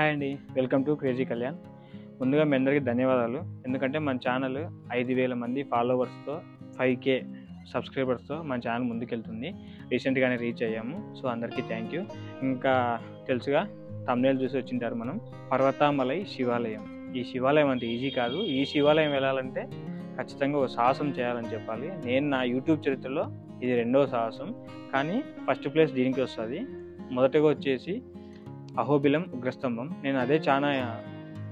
Hi అండి, welcome to crazy Kalyan. ముందుగా మీ అందరికీ ధన్యవాదాలు. ఎందుకంటే మన ఛానల్ 5,000 మంది ఫాలోవర్స్తో 5K సబ్స్క్రైబర్స్తో మన ఛానల్ ముందుకెళ్తుంది. రీసెంట్గానే రీచ్ అయ్యాము. సో అందరికీ థ్యాంక్ యూ. ఇంకా తెలుసుగా థంబ్నెయిల్ చూసి వచ్చింటారు మనం. పర్వతామలై శివాలయం. ఈ శివాలయం అంత ఈజీ కాదు. ఈ శివాలయం వెళ్ళాలంటే ఖచ్చితంగా ఒక సాహసం చేయాలని చెప్పాలి. నేను నా యూట్యూబ్ చరిత్రలో ఇది 2వ సాహసం, కానీ ఫస్ట్ ప్లేస్ దీనికి వస్తుంది. మొదటగా వచ్చేసి అహోబిలం ఉగ్రస్తంభం. నేను అదే చాలా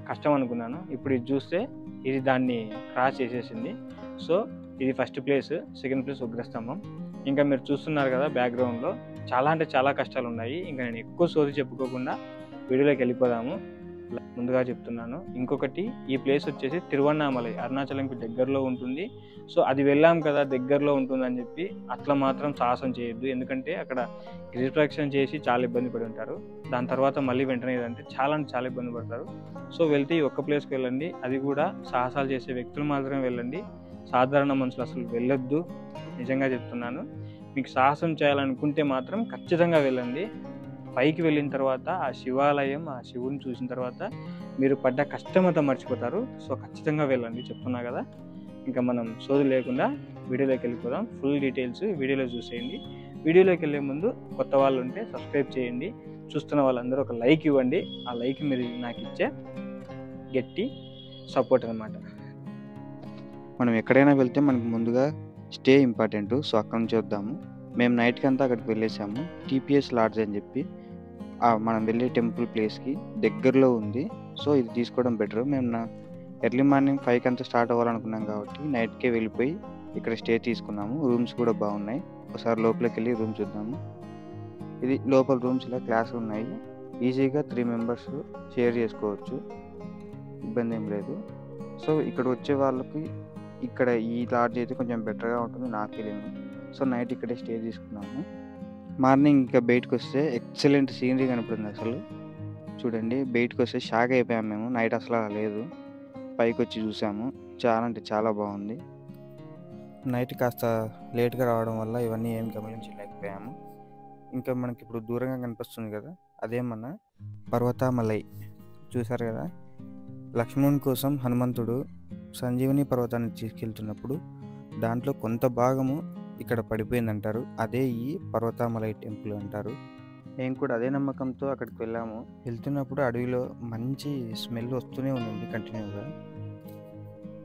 కష్టం అనుకున్నాను. ఇప్పుడు ఇది చూస్తే ఇది దాన్ని క్రాస్ చేసేసింది. సో ఇది first place, second place Ugrasthambham. ఇంకా మీరు చూస్తున్నారు కదా బ్యాక్గ్రౌండ్లో చాలా అంటే చాలా కష్టాలు ఉన్నాయి. ఇంకా నేను ఎక్కువ సోది చెప్పుకోకుండా వీడియోలోకి వెళ్ళిపోదాము. ముందుగా చెప్తున్నాను, ఇంకొకటి ఈ ప్లేస్ వచ్చేసి తిరువన్నామలై, అరుణాచలంకి దగ్గరలో ఉంటుంది. సో అది వెళ్ళాం కదా, దగ్గరలో ఉంటుందని చెప్పి అట్లా మాత్రం సాహసం చేయొద్దు. ఎందుకంటే అక్కడ గిరిప్రదక్షిణ చేసి చాలా ఇబ్బంది పడి ఉంటారు. దాని తర్వాత మళ్ళీ వెంటనే ఏదంటే చాలా ఇబ్బంది పడతారు. సో వెళ్తే ఈ ఒక్క ప్లేస్కి వెళ్ళండి. అది కూడా సాహసాలు చేసే వ్యక్తులు మాత్రమే వెళ్ళండి. సాధారణ మనుషులు అసలు వెళ్ళొద్దు. నిజంగా చెప్తున్నాను. మీకు సాహసం చేయాలనుకుంటే మాత్రం ఖచ్చితంగా వెళ్ళండి. పైకి వెళ్ళిన తర్వాత ఆ శివాలయం, ఆ శివుని చూసిన తర్వాత మీరు పడ్డ కష్టమంతా మర్చిపోతారు. సో ఖచ్చితంగా వెళ్ళండి, చెప్తున్నా కదా. ఇంకా మనం సోది లేకుండా వీడియోలోకి వెళ్ళిపోదాం. ఫుల్ డీటెయిల్స్ వీడియోలో చూసేయండి. వీడియోలోకి వెళ్ళే ముందు కొత్త వాళ్ళు ఉంటే సబ్స్క్రైబ్ చేయండి. చూస్తున్న వాళ్ళందరూ ఒక లైక్ ఇవ్వండి. ఆ లైక్ మీరు నాకు ఇచ్చే గట్టి సపోర్ట్ అనమాట. మనం ఎక్కడైనా వెళ్తే మనకు ముందుగా స్టే ఇంపార్టెంట్. సో అక్కడ నుంచి వద్దాము. మేము నైట్కి అంతా అక్కడికి వెళ్ళేసాము. టీపీఎస్ లాడ్జ్ అని చెప్పి మనం వెళ్ళే టెంపుల్ ప్లేస్కి దగ్గరలో ఉంది. సో ఇది తీసుకోవడం బెటర్. మేము ఎర్లీ మార్నింగ్ 5కి అంతా స్టార్ట్ అవ్వాలనుకున్నాం కాబట్టి నైట్కే వెళ్ళిపోయి ఇక్కడ స్టే తీసుకున్నాము. రూమ్స్ కూడా బాగున్నాయి. ఒకసారి లోపలికి వెళ్ళి రూమ్ చూద్దాము. ఇది లోపల రూమ్స్ ఇలా క్లాస్ ఉన్నాయి. ఈజీగా 3 మెంబర్స్ షేర్ చేసుకోవచ్చు, ఇబ్బంది ఏం లేదు. సో ఇక్కడ వచ్చే వాళ్ళకి ఇక్కడ ఈ లాడ్జ్ అయితే కొంచెం బెటర్గా ఉంటుంది నా ఫీలింగ్. సో నైట్ ఇక్కడే స్టే తీసుకున్నాము. మార్నింగ్ ఇంకా బయటకు వస్తే ఎక్సలెంట్ సీనరీ కనపడింది. అసలు చూడండి, బయటకు వస్తే షాక్ అయిపోయాము మేము. నైట్ అసలు అలా లేదు. పైకి వచ్చి చూసాము, చాలా అంటే చాలా బాగుంది. నైట్ కాస్త లేట్గా రావడం వల్ల ఇవన్నీ ఏం గమనించలేకపోయాము. ఇంకా మనకి ఇప్పుడు దూరంగా కనిపిస్తుంది కదా, అదే మన పర్వతామలై. చూసారు కదా, లక్ష్మణుని కోసం హనుమంతుడు సంజీవని పర్వతాన్ని తీసుకెళ్తున్నప్పుడు దాంట్లో కొంత భాగము ఇక్కడ పడిపోయిందంటారు. అదే ఈ పర్వతామలై టెంపుల్ అంటారు. మేము కూడా అదే నమ్మకంతో అక్కడికి వెళ్ళాము. వెళ్తున్నప్పుడు అడవిలో మంచి స్మెల్ వస్తూనే ఉంది కంటిన్యూగా.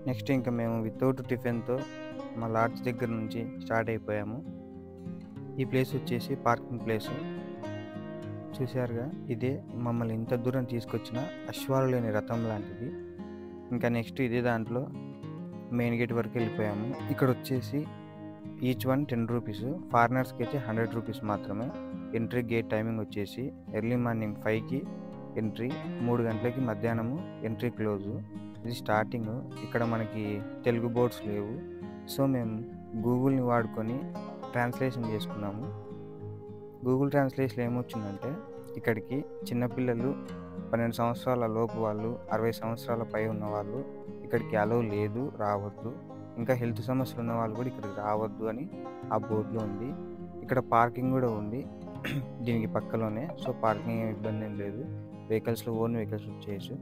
నెక్స్ట్ ఇంకా మేము వితౌట్ టిఫిన్తో మా లాడ్జ్ దగ్గర నుంచి స్టార్ట్ అయిపోయాము. ఈ ప్లేస్ వచ్చేసి పార్కింగ్ ప్లేస్. చూశారుగా, ఇదే మమ్మల్ని ఇంత దూరం తీసుకొచ్చిన అశ్వాలు లేని రథం లాంటిది. ఇంకా నెక్స్ట్ ఇదే దాంట్లో మెయిన్ గేట్ వరకు వెళ్ళిపోయాము. ఇక్కడ వచ్చేసి ఈచ్ వన్ 10 రూపీస్. ఫారినర్స్కి అయితే 100 రూపీస్ మాత్రమే. ఎంట్రీ గేట్ టైమింగ్ వచ్చేసి ఎర్లీ మార్నింగ్ 5కి ఎంట్రీ, 3 గంటలకి మధ్యాహ్నము ఎంట్రీ క్లోజు. ఇది స్టార్టింగ్. ఇక్కడ మనకి తెలుగు బోర్డ్స్ లేవు. సో మేము గూగుల్ని వాడుకొని ట్రాన్స్లేషన్ చేసుకున్నాము. గూగుల్ ట్రాన్స్లేషన్ ఏమొచ్చిందంటే, ఇక్కడికి చిన్నపిల్లలు, 12 సంవత్సరాల లోపు వాళ్ళు, 60 సంవత్సరాల పై ఉన్న వాళ్ళు ఇక్కడికి అలౌ లేదు, రావద్దు. ఇంకా హెల్త్ సమస్యలు ఉన్న వాళ్ళు కూడా ఇక్కడికి రావద్దు అని ఆ బోర్డులో ఉంది. ఇక్కడ పార్కింగ్ కూడా ఉంది దీనికి పక్కలోనే. సో పార్కింగ్ ఏమి ఇబ్బంది ఏం లేదు. వెహికల్స్లో ఓన్ వెహికల్స్ వచ్చేయచ్చు.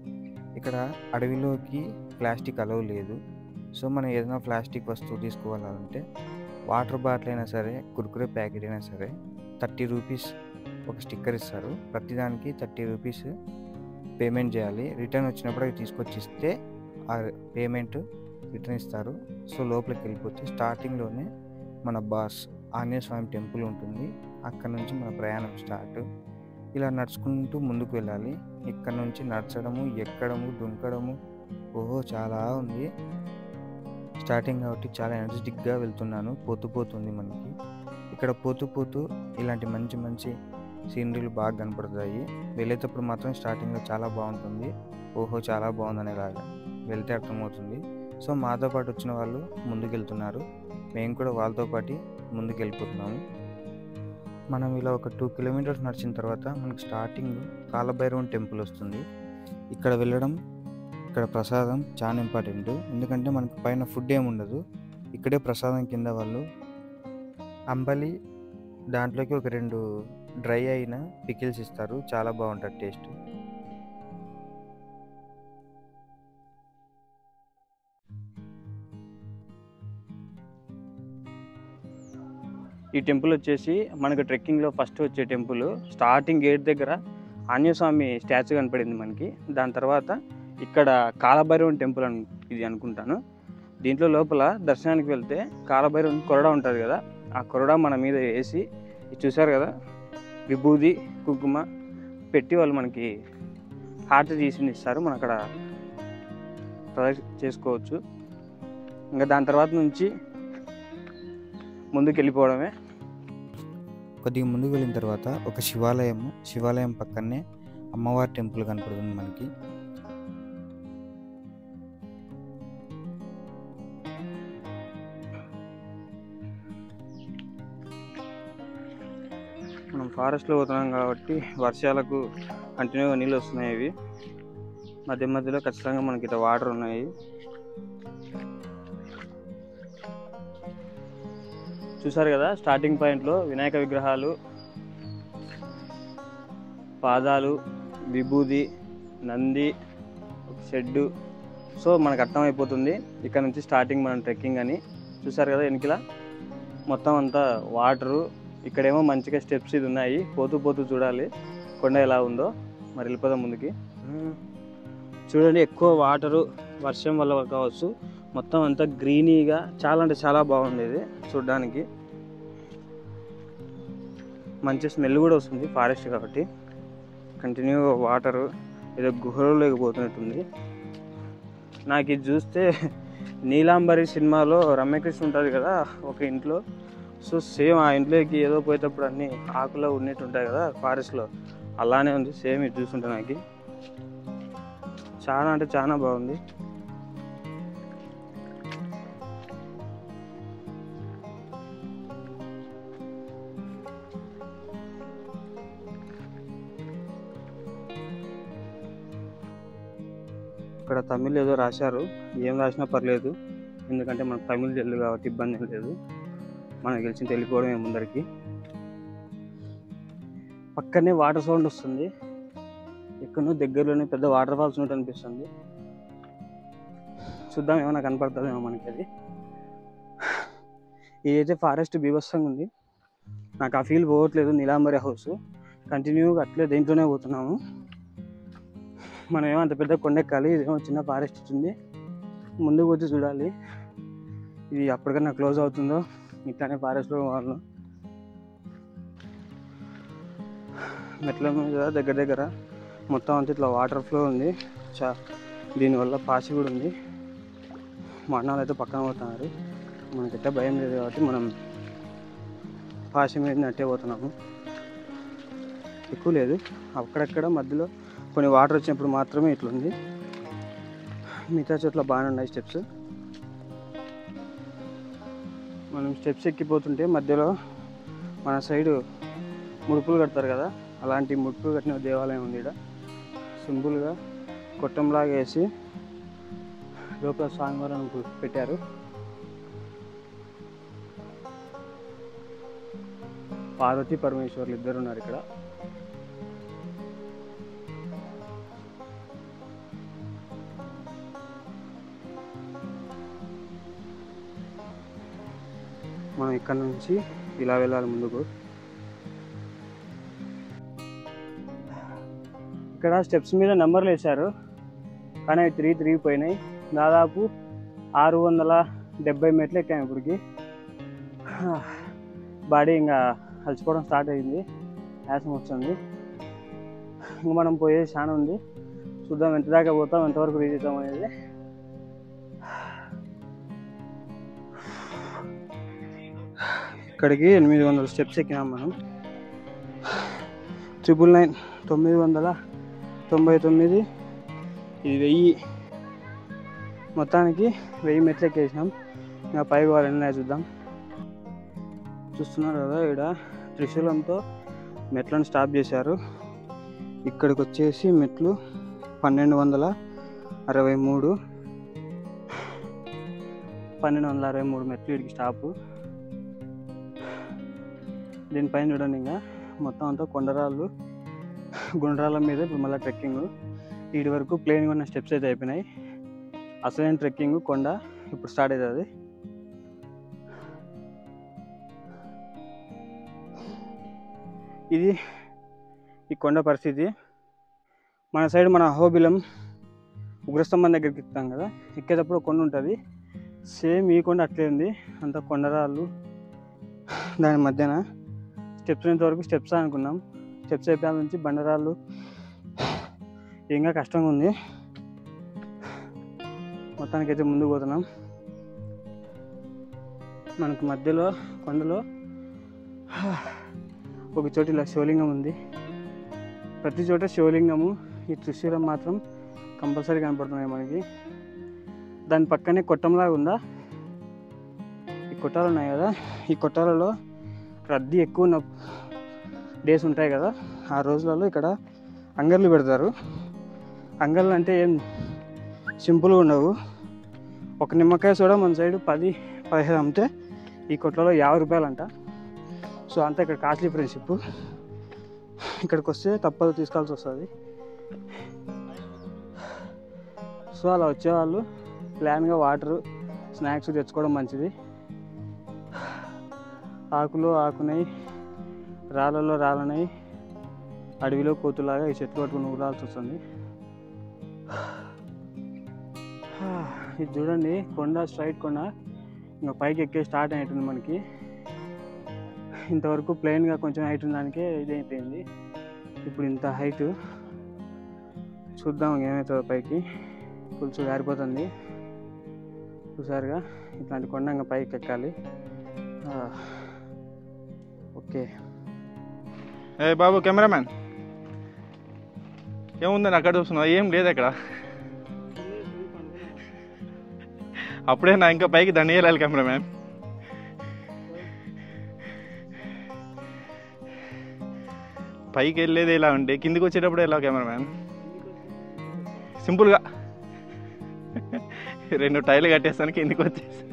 ఇక్కడ అడవిలోకి ప్లాస్టిక్ అలౌ లేదు. సో మనం ఏదైనా ప్లాస్టిక్ వస్తువు తీసుకోవాలంటే వాటర్ బాటిల్ అయినా సరే, కుర్కురే ప్యాకెట్ అయినా సరే 30 రూపీస్ ఒక స్టిక్కర్ ఇస్తారు. ప్రతిదానికి 30 రూపీస్ పేమెంట్ చేయాలి. రిటర్న్ వచ్చినప్పుడు అవి తీసుకొచ్చి ఇస్తే ఆ పేమెంట్ రిటర్న్ ఇస్తారు. సో లోపలికి వెళ్ళిపోతే స్టార్టింగ్లోనే మన బాస్ ఆంజనేయ స్వామి టెంపుల్ ఉంటుంది. అక్కడ నుంచి మన ప్రయాణం స్టార్ట్. ఇలా నడుచుకుంటూ ముందుకు వెళ్ళాలి. ఇక్కడ నుంచి నడచడము, ఎక్కడము, దుంకడము, ఓహో చాలా ఉంది. స్టార్టింగ్ కాబట్టి చాలా ఎనర్జెటిక్గా వెళ్తున్నాను. పోతుంది మనకి. ఇక్కడ పోతూ ఇలాంటి మంచి సీనరీలు బాగా కనపడతాయి. వెళ్ళేటప్పుడు మాత్రం స్టార్టింగ్లో చాలా బాగుంటుంది. ఓహో చాలా బాగుందనేలాగా వెళ్తే అర్థమవుతుంది. సో మాతో పాటు వచ్చిన వాళ్ళు ముందుకెళ్తున్నారు, మేము కూడా వాళ్ళతో పాటు ముందుకు వెళ్ళిపోతున్నాము. మనం ఇలా ఒక 2 కిలోమీటర్స్ నడిచిన తర్వాత మనకి స్టార్టింగ్ కాలభైరవం టెంపుల్ వస్తుంది. ఇక్కడ వెళ్ళడం, ఇక్కడ ప్రసాదం చాలా ఇంపార్టెంట్. ఎందుకంటే మనకి పైన ఫుడ్ ఏమి ఉండదు. ఇక్కడే ప్రసాదం కింద వాళ్ళు అంబలి, దాంట్లోకి ఒక 2 డ్రై అయిన పికిల్స్ ఇస్తారు. చాలా బాగుంటుంది టేస్ట్. ఈ టెంపుల్ వచ్చేసి మనకు ట్రెక్కింగ్లో ఫస్ట్ వచ్చే టెంపుల్. స్టార్టింగ్ గేట్ దగ్గర ఆంజనేయ స్వామి స్టాచ్యూ కనపడింది మనకి. దాని తర్వాత ఇక్కడ కాలభైరవుని టెంపుల్ ఇది అనుకుంటాను. దీంట్లో లోపల దర్శనానికి వెళ్తే కాలభైరవుని కొరడా ఉంటుంది కదా, ఆ కొరడా మన మీద వేసి చూసారు కదా విభూది కుంకుమ పెట్టి వాళ్ళు మనకి హారతి తీసి ఇస్తారు. మనం అక్కడ ప్రదక్షిణ చేసుకోవచ్చు. ఇంకా దాని తర్వాత నుంచి ముందుకు వెళ్ళిపోవడమే. కొద్దిగా ముందుకు వెళ్ళిన తర్వాత ఒక శివాలయం పక్కనే అమ్మవారి టెంపుల్ కనపడుతుంది మనకి. మనం ఫారెస్ట్లో పోతున్నాం కాబట్టి వర్షాలకు కంటిన్యూగా నీళ్ళు వస్తున్నాయి. ఇవి మధ్య మధ్యలో ఖచ్చితంగా మనకి ఇట్లా వాటర్ ఉన్నాయి. చూసారు కదా స్టార్టింగ్ పాయింట్లో వినాయక విగ్రహాలు, పాదాలు, విభూది, నంది, ఒక షెడ్డు. సో మనకు అర్థమైపోతుంది ఇక్కడ నుంచి స్టార్టింగ్ మనం ట్రెక్కింగ్ అని. చూసారు కదా వెనకల మొత్తం అంతా వాటరు. ఇక్కడేమో మంచిగా స్టెప్స్ ఇది ఉన్నాయి. పోతూ పోతూ చూడాలి కొండ ఎలా ఉందో. మరి వెళ్ళిపోదాం ముందుకి. చూడండి ఎక్కువ వాటరు వర్షం వల్ల కావచ్చు మొత్తం అంతా గ్రీనీగా చాలా అంటే చాలా బాగుంది ఇది చూడడానికి. మంచి స్మెల్ కూడా వస్తుంది ఫారెస్ట్ కాబట్టి. కంటిన్యూగా వాటరు ఏదో గుహలో లేకపోతున్నట్టుంది. నాకు ఇది చూస్తే నీలాంబరి సినిమాలో రమ్యకృష్ణ ఉంటుంది కదా ఒక ఇంట్లో. సో సేమ్ ఆ ఇంట్లోకి ఏదో పోయేటప్పుడు అన్ని ఆకులో ఉన్నట్టు ఉంటాయి కదా ఫారెస్ట్లో, అలానే ఉంది సేమ్. ఇది చూస్తుంటే నాకు చాలా అంటే చాలా బాగుంది. ఇక్కడ తమిళ్ ఏదో రాశారు, ఏం రాసినా పర్లేదు ఎందుకంటే మనకు తమిళ్ తెలుగు కాబట్టి ఇబ్బంది లేదు. మనకు తెలిసి వెళ్ళిపోవడమే ముందరికి. పక్కనే వాటర్ సౌండ్ వస్తుంది. ఎక్కడో దగ్గరలోనే పెద్ద వాటర్ ఫాల్స్ ఉన్నట్టు అనిపిస్తుంది. చూద్దాం ఏమైనా కనపడుతుందేమో మనకి అది. ఇదైతే ఫారెస్ట్ బీభత్సంగా ఉంది. నాకు ఆ ఫీల్ పోవట్లేదు. నీలాంబరి హౌస్ కంటిన్యూగా అట్లే దేంట్లోనే పోతున్నాము. మనం ఏమో అంత పెద్ద కొండెక్కాలి, ఇదేమో చిన్న ఫారెస్ట్ ఉంది. ముందుకు వచ్చి చూడాలి ఇది అప్పటికన్నా క్లోజ్ అవుతుందో. ఇట్లానే ఫారెస్ట్లో వాళ్ళు మెట్ల మీద దగ్గర దగ్గర మొత్తం అంతా ఇట్లా వాటర్ ఫ్లో ఉంది. దీనివల్ల పాసి కూడా ఉంది. మా అన్నాళ్ళు అయితే పక్కన పోతున్నారు. మనకైతే భయం లేదు కాబట్టి మనం పాసి మీద నట్టే పోతున్నాము. ఎక్కువ లేదు, అక్కడక్కడ మధ్యలో కొన్ని వాటర్ వచ్చినప్పుడు మాత్రమే ఇట్లుంది. మిగతా చోట్ల బాగానే ఉన్నాయి స్టెప్స్. మనం స్టెప్స్ ఎక్కిపోతుంటే మధ్యలో మన సైడు ముడుపులు కడతారు కదా, అలాంటి ముడుపులు కట్టిన దేవాలయం ఉంది. ఇక్కడ సింపుల్గా కొట్టంలాగా వేసి లోపల స్వామివారిని పెట్టారు. పార్వతీ పరమేశ్వర్లు ఇద్దరు ఉన్నారు ఇక్కడ. మనం ఇక్కడ నుంచి ఇలా వెళ్ళాలి ముందుకు. ఇక్కడ స్టెప్స్ మీద నెంబర్లు వేశారు కానీ అవి తిరిగిపోయినాయి. దాదాపు 670 మెట్లు ఎక్కాము ఇప్పటికి. బాడీ ఇంకా అలసిపోవడం స్టార్ట్ అయింది, యాసం వస్తుంది. ఇంకా మనం పోయేది చాలా ఉంది. చూద్దాం ఎంత దాకా పోతాం, ఎంతవరకు రీచ్ అవుతాం అనేది. ఇక్కడికి 800 స్టెప్స్ ఎక్కినాం మనం. 999 999 ఇది 1000. మొత్తానికి 1000 మెట్లు ఎక్కేసినాం. ఇంకా పైకి వాళ్ళని చూద్దాం. చూస్తున్నారు కదా ఇక్కడ త్రిశూలంతో మెట్లను స్టాప్ చేశారు. ఇక్కడికి వచ్చేసి మెట్లు 1263 మెట్లు ఇక్కడికి స్టాపు. దీనిపైన చూడండి ఇంకా మొత్తం అంతా కొండరాళ్ళు, గుండ్రాల మీద ఇప్పుడు మళ్ళీ ట్రెక్కింగ్. వీటి వరకు ప్లేన్గా ఉన్న స్టెప్స్ అయితే అయిపోయినాయి. అసలైన ట్రెక్కింగ్ కొండ ఇప్పుడు స్టార్ట్ అవుతుంది. ఇది ఈ కొండ పరిస్థితి. మన సైడ్ మన అహోబిలం ఉగ్రస్తంభం దగ్గరికి ఎక్కుతాం కదా, ఎక్కేటప్పుడు కొండ ఉంటుంది, సేమ్ ఈ కొండ అట్లే ఉంది. అంత కొండరాళ్ళు, దాని మధ్యన స్టెప్స్ వరకు స్టెప్స్ అనుకున్నాం. స్టెప్స్ అయిపోయాల నుంచి బండరాళ్ళు, ఇంకా కష్టంగా ఉంది. మొత్తానికైతే ముందుకు పోతున్నాం. మనకు మధ్యలో కొండలో ఒక చోట ఇలా శివలింగం ఉంది. ప్రతి చోట శివలింగము, ఈ త్రిశూలం మాత్రం కంపల్సరీ కనపడుతున్నాయి మనకి. దాని పక్కనే కొట్టంలాగా ఉందా, ఈ కొట్టాలు ఉన్నాయి కదా, ఈ కొట్టాలలో రద్దీ ఎక్కువ ఉన్న డేస్ ఉంటాయి కదా, ఆ రోజులలో ఇక్కడ అంగర్లు పెడతారు. అంగర్లు అంటే ఏం సింపుల్గా ఉండవు. ఒక నిమ్మకాయ సోడా మన సైడ్ 10-15 అమ్మితే ఈ కొట్లలో 50 రూపాయలు అంట. సో అంతా ఇక్కడ కాస్ట్లీ ఫ్రెండ్షిప్. ఇక్కడికి వస్తే తప్పదు, తీసుకోవాల్సి వస్తుంది. సో అలా వచ్చేవాళ్ళు ప్లాన్గా వాటరు, స్నాక్స్ తెచ్చుకోవడం మంచిది. ఆకులో ఆకునై, రాళ్ళలో రాళ్ళనై, అడవిలో కోతులాగా ఈ చెట్లు పట్టుకుని ఊరాల్సి వస్తుంది. ఇది చూడండి, కొండ స్ట్రైట్ కొండ, ఇంకా పైకి ఎక్కే స్టార్ట్ అయిపోతుంది మనకి. ఇంతవరకు ప్లెయిన్గా కొంచెం హైట్ ఉండడానికే ఇదైపోయింది, ఇప్పుడు ఇంత హైట్. చూద్దాం ఏమవుతుందో. పైకి పులుసు గారిపోతుంది చూసారుగా. ఇట్లాంటి కొండ ఇంకా పైకి ఎక్కాలి. ఓకే. ఏ బాబు కెమెరామ్యాన్, ఏముందని అక్కడ చూస్తున్నావు? ఏం లేదు అక్కడ. అప్పుడే నా ఇంకా పైకి దండి వెళ్ళాలి కెమెరామ్యాన్. పైకి వెళ్ళేది ఎలా ఉంటే కిందికి వచ్చేటప్పుడు ఎలా కెమెరామ్యాన్? సింపుల్గా 2 టైర్లు కట్టేస్తాను, కిందికి వచ్చేసి.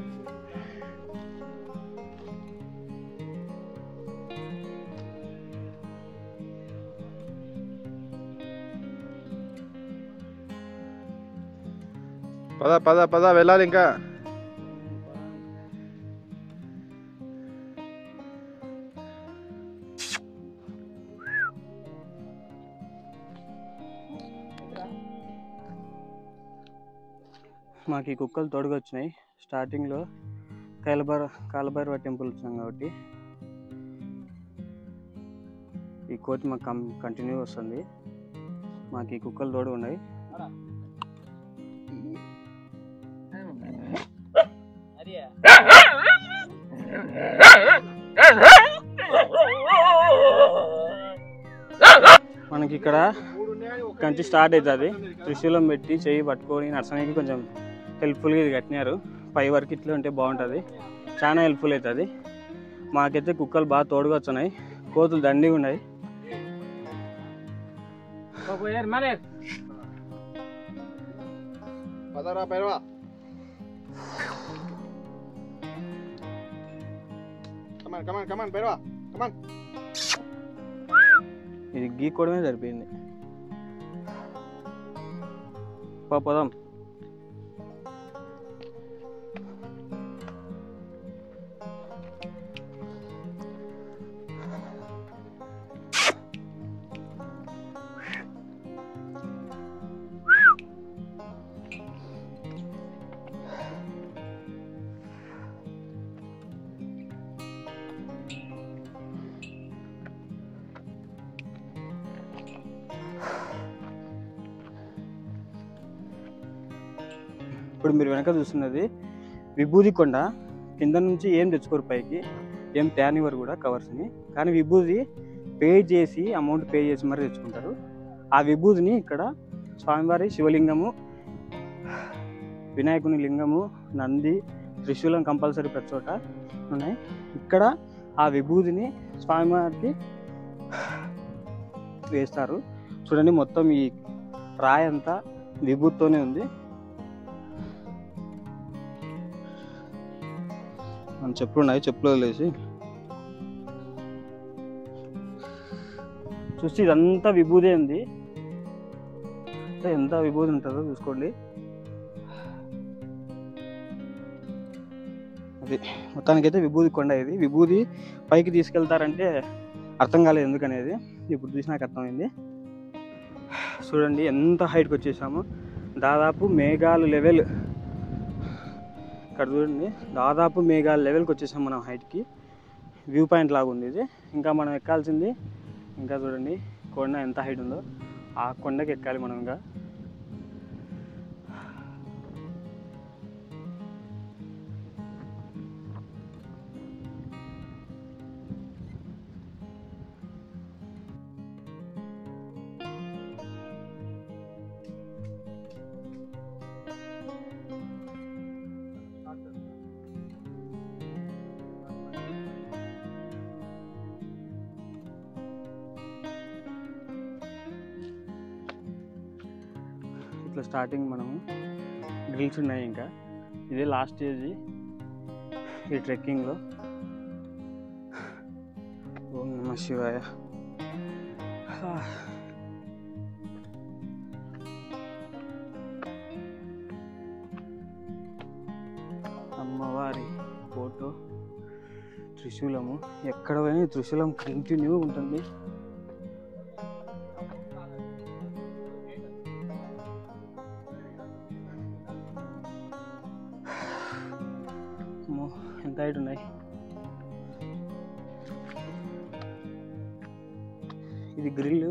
పద పద పద వెళ్ళాలి ఇంకా. మాకు ఈ కుక్కలు తోడుగా వచ్చినాయి. స్టార్టింగ్లో కాలభైరవ టెంపుల్ వచ్చినాం కాబట్టి ఈ కోతి మాకు కంటిన్యూ వస్తుంది. మాకు ఈ కుక్కలు తోడుగా ఉన్నాయి. మనకి ఇక్కడ కంచి స్టార్ట్ అవుతుంది. త్రిశూలం పెట్టి చెయ్యి పట్టుకొని నడచడానికి కొంచెం హెల్ప్ఫుల్గా ఇది కట్టినారు. పై వరకు ఇట్లా ఉంటే బాగుంటుంది, చాలా హెల్ప్ఫుల్ అవుతుంది. మాకైతే కుక్కలు బాగా తోడుగా వచ్చినాయి, కోతులు దండిగా ఉన్నాయి. ఇది గీక్కోవడమే సరిపోయింది. పోదాం. ఇప్పుడు మీరు వెనక చూస్తున్నది విభూది కొండ. కింద నుంచి ఏం తెచ్చుకోరు, పైకి ఏం తేనివ్వరు కూడా కవర్స్ని. కానీ విభూది అమౌంట్ పే చేసి మరి తెచ్చుకుంటారు. ఆ విభూదిని ఇక్కడ స్వామివారి శివలింగము, వినాయకుని లింగము, నంది, త్రిశూలం కంపల్సరీ ప్రతి చోట ఉన్నాయి. ఇక్కడ ఆ విభూదిని స్వామివారికి వేస్తారు. చూడండి, మొత్తం ఈ రాయి అంతా విభూతితోనే ఉంది. మన చెప్పులు ఉన్నాయి, చెప్పులు వదిలేసి చూస్తే ఇదంతా విభూదే ఉంది. ఎంత విభూది ఉంటుందో చూసుకోండి. అది మొత్తానికైతే విభూది కొండ. ఇది విభూది పైకి తీసుకెళ్తారంటే అర్థం కాలేదు ఎందుకనేది, ఇప్పుడు చూసి నాకు అర్థమైంది. చూడండి ఎంత హైట్కి వచ్చేసాము, దాదాపు మేఘాలు లెవెల్. ఇక్కడ చూడండి దాదాపు మేఘాలు లెవెల్కి వచ్చేసాం మనం హైట్కి. వ్యూ పాయింట్ లాగా ఉంది ఇది. ఇంకా మనం ఎక్కాల్సింది, ఇంకా చూడండి కొండ ఎంత హైట్ ఉందో, ఆ కొండకి ఎక్కాలి మనం. ఇంకా ఇట్లా స్టార్టింగ్ మనము గ్రిల్స్ ఉన్నాయి. ఇంకా ఇదే లాస్ట్ స్టేజ్ ఈ ట్రెక్కింగ్లో. ఓం నమః శివాయ. అమ్మవారి ఫోటో, త్రిశూలము. ఎక్కడ పోయినా త్రిశూలం కంటిన్యూ ఉంటుంది. ఎంత హైట్ ఉన్నాయి. ఇది గ్రిల్.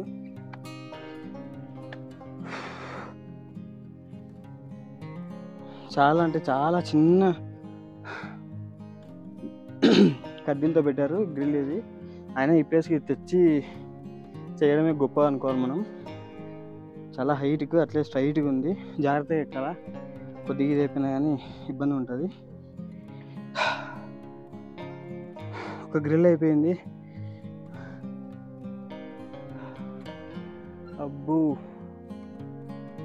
చాలా అంటే చాలా చిన్న కడ్డీలతో పెట్టారు గ్రిల్ ఇది. అయినా ఈ ప్లేస్కి తెచ్చి చేయడమే గొప్ప అనుకోవాలి మనం. చాలా హైట్కు అట్లే స్ట్రైట్గా ఉంది. జాగ్రత్తగా ఎక్కాలా, కొద్దిగా ఇది అయిపోయినా కానీ ఇబ్బంది ఉంటుంది. ఒక గ్రిల్ అయిపోయింది. అబ్బో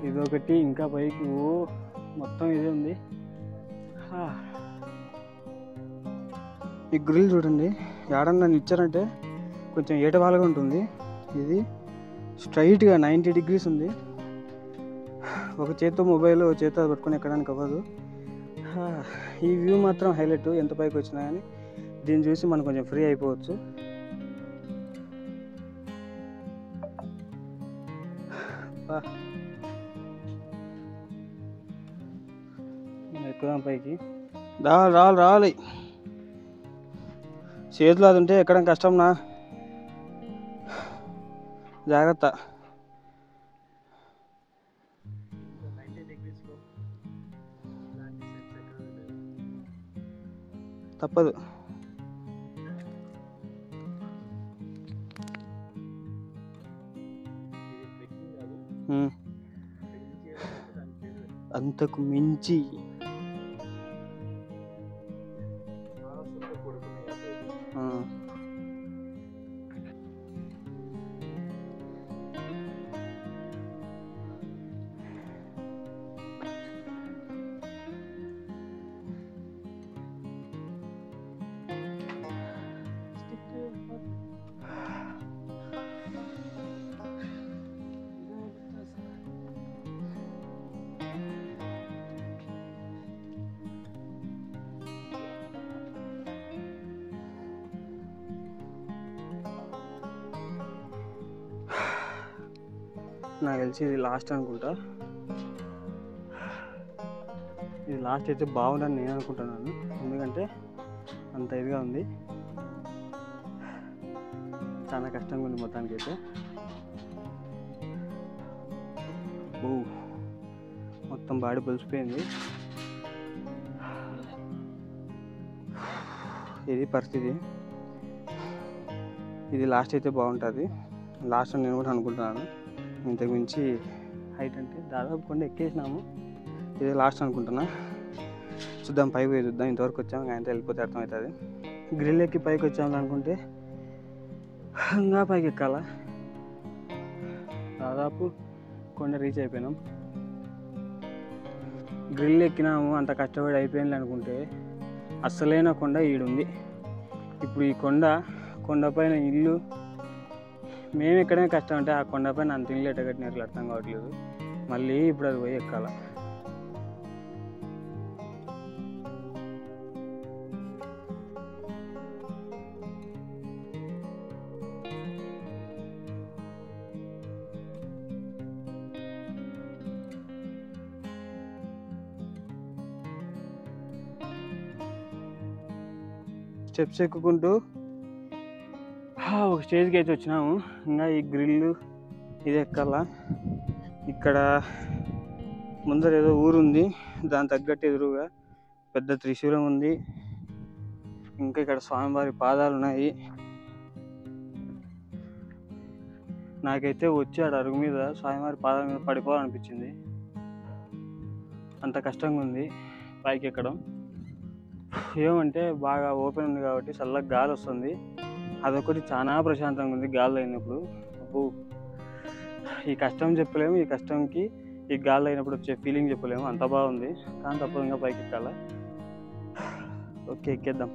ఇదొకటి, ఇంకా పైకి మొత్తం ఇదే ఉంది. ఈ గ్రిల్ చూడండి, ఏడన్నా ఇచ్చారంటే కొంచెం ఏటవాలుగా ఉంటుంది. ఇది స్ట్రైట్గా 90 degrees ఉంది. ఒక చేత్తో మొబైల్, ఒక చేత్తో పట్టుకొని ఎక్కడానికి అవ్వదు. ఈ వ్యూ మాత్రం హైలైట్. ఎంత పైకి వచ్చినా కానీ దీన్ని చూసి మనం కొంచెం ఫ్రీ అయిపోవచ్చు. ఎక్కుదాం పైకి. రావాలి చేతులు అది ఉంటే ఎక్కడం కష్టంనా, జాగ్రత్త. తప్పదు. అంతకు మించి నాకు తెలిసి ఇది లాస్ట్ అనుకుంటా. ఇది లాస్ట్ అయితే బాగుందని నేను అనుకుంటున్నాను, ఎందుకంటే అంత ఇదిగా ఉంది. చాలా కష్టంగా ఉంది మొత్తానికి అయితే. మొత్తం బాడీ పులిసిపోయింది. ఇది పరిస్థితి. ఇది లాస్ట్ అయితే బాగుంటుంది, లాస్ట్ అని నేను కూడా అనుకుంటున్నాను. ఇంతకు మించి హైట్ అంటే దాదాపు కొండ ఎక్కేసినాము, ఇదే లాస్ట్ అనుకుంటున్నా. చూద్దాం, పైకి పోయి చూద్దాం. ఇంతవరకు వచ్చాము, ఆయనతో వెళ్ళిపోతే అర్థమవుతుంది. గ్రిల్ ఎక్కి పైకి వచ్చాము అనుకుంటే ఇంకా పైకి ఎక్కాలా. దాదాపు కొండ రీచ్ అయిపోయినాం. గ్రిల్ ఎక్కినాము, అంత కష్టపడి అయిపోయింది అనుకుంటే అస్సలైన కొండ ఈడుంది. ఇప్పుడు ఈ కొండపైన ఇల్లు, మేము ఎక్కడైనా కష్టం అంటే ఆ కొండపైన అంత ఇల్లు ఎట్ట కట్టినట్లు అర్థం కావట్లేదు. మళ్ళీ ఇప్పుడు అది పోయి ఎక్కాల. స్టెప్స్ ఎక్కుకుంటూ ఒక స్టేజ్కి అయితే వచ్చినాము. ఇంకా ఈ గ్రిల్లు ఇది ఎక్కాల. ఇక్కడ ముందర ఏదో ఊరు ఉంది, దాని తగ్గట్టు ఎదురుగా పెద్ద త్రిశూలం ఉంది. ఇంకా ఇక్కడ స్వామివారి పాదాలు ఉన్నాయి. నాకైతే వచ్చి ఆడ అరుగు మీద స్వామివారి పాదాల మీద పడిపోవాలనిపించింది, అంత కష్టంగా ఉంది పైకి ఎక్కడం. ఏమంటే బాగా ఓపెన్ ఉంది కాబట్టి చల్లగా గాలి వస్తుంది, అదొకటి చాలా ప్రశాంతంగా ఉంది గాలి అయినప్పుడు. అబ్బో, ఈ కష్టం చెప్పలేము, ఈ కష్టంకి ఈ గాలి అయినప్పుడు వచ్చే ఫీలింగ్ చెప్పలేము, అంత బాగుంది. కానీ తప్పకుండా పైకి ఎక్కాల. ఓకే, ఎక్కేద్దాం.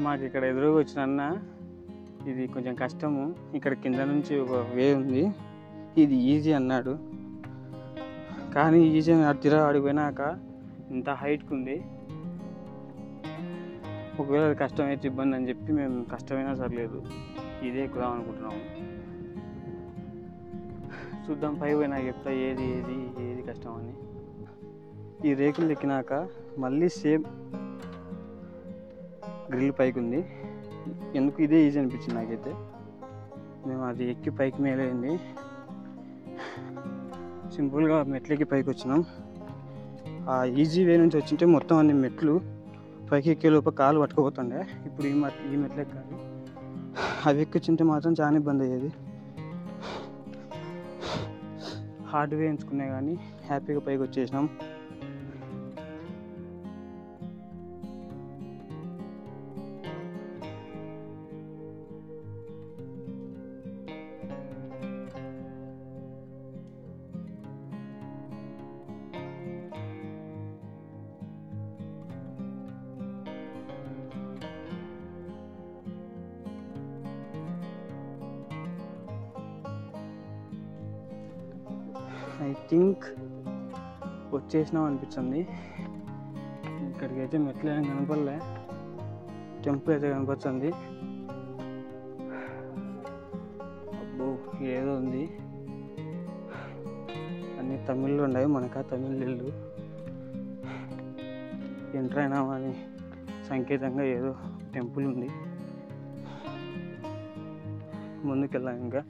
మాకు ఇక్కడ ఎదురుగా వచ్చిన అన్న, ఇది కొంచెం కష్టము, ఇక్కడ కింద నుంచి ఒక వే ఉంది, ఇది ఈజీ అన్నాడు. కానీ ఈజీ తిర ఆడిపోయినాక ఇంత హైట్కి ఉంది. ఒకవేళ అది కష్టమైతే ఇబ్బంది అని చెప్పి మేము కష్టమైనా సర్లేదు ఇదే ఎక్కుదాం అనుకుంటున్నాము. చూద్దాం, పై పోయినాక చెప్తా ఏది ఏది ఏది కష్టం అని. ఈ రేకులు ఎక్కినాక మళ్ళీ సేమ్ గ్రిల్ పైకి ఉంది. ఎందుకు ఇదే ఈజీ అనిపించింది నాకైతే. మేము అది ఎక్కి పైకి మేలైంది, సింపుల్గా మెట్లకి పైకి వచ్చినాం. ఆ ఈజీ వే నుంచి వచ్చింటే మొత్తం అన్ని మెట్లు పైకి ఎక్కే లోప కాలు పట్టుకుపోతుండే. ఇప్పుడు ఈ మెట్లు ఎక్కాలి, అవి ఎక్కొచ్చింటే మాత్రం చాలా ఇబ్బంది అయ్యేది. హార్డ్ వే ఎంచుకునే కానీ హ్యాపీగా పైకి వచ్చేసినాం. ఐ థింక్ వచ్చేసినాం అనిపించింది. ఇక్కడికి అయితే మెట్లు ఏం కనపడలే, టెంపుల్ అయితే కనపడుతుంది. అబ్బో, ఏదో ఉంది, అన్ని తమిళ్లో ఉన్నాయి, మనకా తమిళ్ ఇల్లు. ఎంటర్ అయినామని సంకేతంగా ఏదో టెంపుల్ ఉంది. ముందుకెళ్ళాం, ఇంకా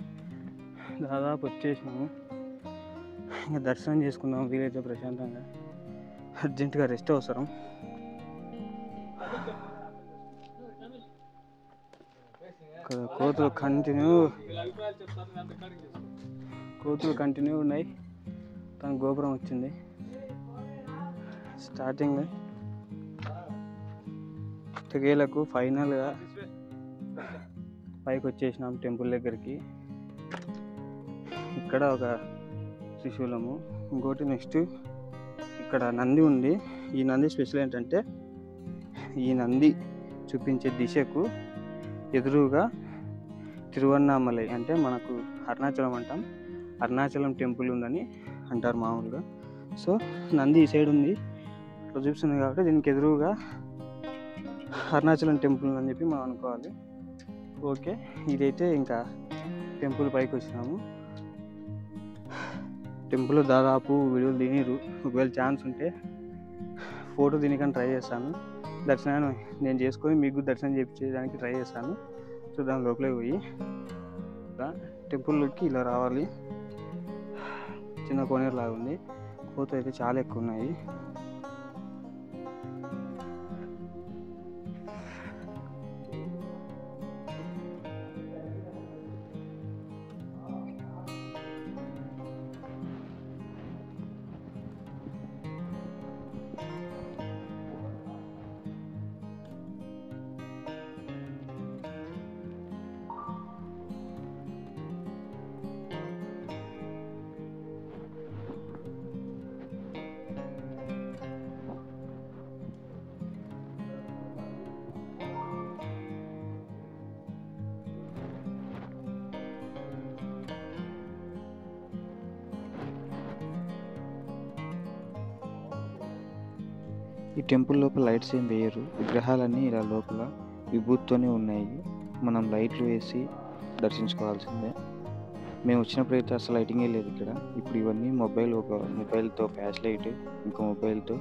దాదాపు వచ్చేసినాము. ఇంకా దర్శనం చేసుకుందాం వీలైతే ప్రశాంతంగా. అర్జెంటుగా రెస్ట్ అవసరం. ఇక్కడ కోతులు కంటిన్యూ ఉన్నాయి. తన గోపురం వచ్చింది స్టార్టింగ్. ఎట్టకేలకు ఫైనల్గా పైకి వచ్చేసినాం టెంపుల్ దగ్గరికి. ఇక్కడ ఒక త్రిశూలము, ఇంకోటి నెక్స్ట్ ఇక్కడ నంది ఉంది. ఈ నంది స్పెషల్ ఏంటంటే, ఈ నంది చూపించే దిశకు ఎదురుగా తిరువన్నామలై, అంటే మనకు అరుణాచలం అంటాం, అరుణాచలం టెంపుల్ ఉందని అంటారు మామూలుగా. సో నంది ఈ సైడ్ ఉంది, ఇట్లా చూపిస్తుంది కాబట్టి దీనికి ఎదురుగా అరుణాచలం టెంపుల్ ఉందని చెప్పి మనం అనుకోవాలి. ఓకే, ఇదైతే ఇంకా టెంపుల్ పైకి వచ్చినాము. టెంపుల్ దాదాపు వీడియోలు తినరు, ఒకవేళ ఛాన్స్ ఉంటే ఫోటో తినకని ట్రై చేస్తాను. దర్శనాన్ని నేను చేసుకొని మీకు దర్శనం చేయించేదానికి ట్రై చేస్తాను. చూద్దాం, లోపలికి పోయి టెంపుల్లోకి ఇలా రావాలి. చిన్న కోనేరు లాగా ఉంది, కోతులు అయితే చాలా ఎక్కువ ఉన్నాయి. ఈ టెంపుల్ లోపల లైట్స్ ఏం వేయరు, విగ్రహాలన్నీ ఇలా లోపల విభూతితోనే ఉన్నాయి. మనం లైట్లు వేసి దర్శించుకోవాల్సిందే. మేము వచ్చినప్పుడైతే అసలు లైటింగే లేదు ఇక్కడ. ఇప్పుడు ఇవన్నీ మొబైల్తో ఫ్లాష్ లైట్, ఇంకో మొబైల్తో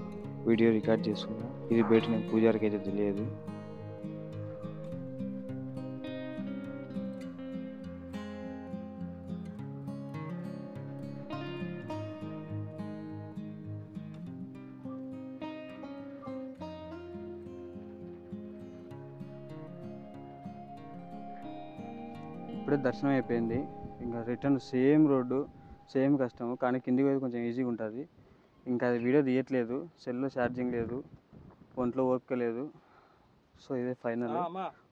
వీడియో రికార్డ్ చేసుకున్నా. ఇది బయట నేను పూజారికి అయితే తెలియదు. ఇప్పుడే దర్శనం అయిపోయింది. ఇంకా రిటర్న్ సేమ్ రోడ్డు, సేమ్ కష్టము, కానీ కిందికి పోయి కొంచెం ఈజీగా ఉంటుంది. ఇంకా అది వీడియో తీయట్లేదు, సెల్లో ఛార్జింగ్ లేదు, ఒంట్లో ఓపిక లేదు. సో ఇదే ఫైనల్.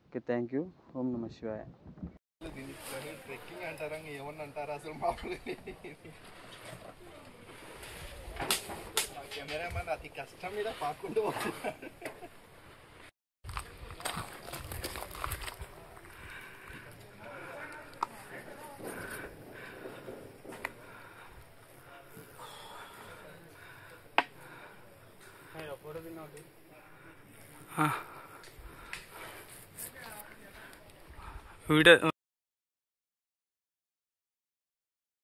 Okay, thank you. ఓం నమః శివాయ. ట్రెక్కింగ్ అంటారా ఏమన్నా అంటారా అసలు మామూలు కెమెరామెన్ అతి కష్టం మీద పాకుండా పోతున్నాడు. వీడియో